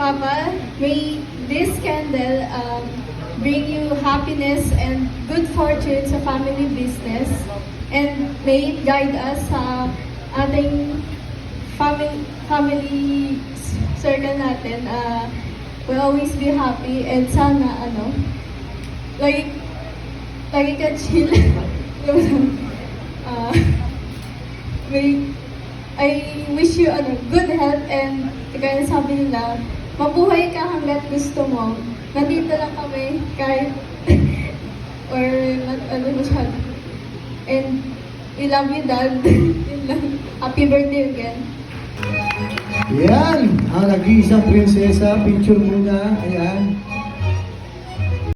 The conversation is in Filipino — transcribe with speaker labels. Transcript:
Speaker 1: Papa, may this candle bring you happiness and good fortune sa family business. And may it guide us sa ating family circle natin. We'll always be happy and sana, lagi ka chill. I wish you good health and kaya sabi nila, mabuhay ka hanggat gusto mo. Nandito lang kami kahit or masyado. And we love you, Dad. Yun lang. Happy birthday again.
Speaker 2: Yan, ang nag-iisang prinsesa, picture muna, ayan.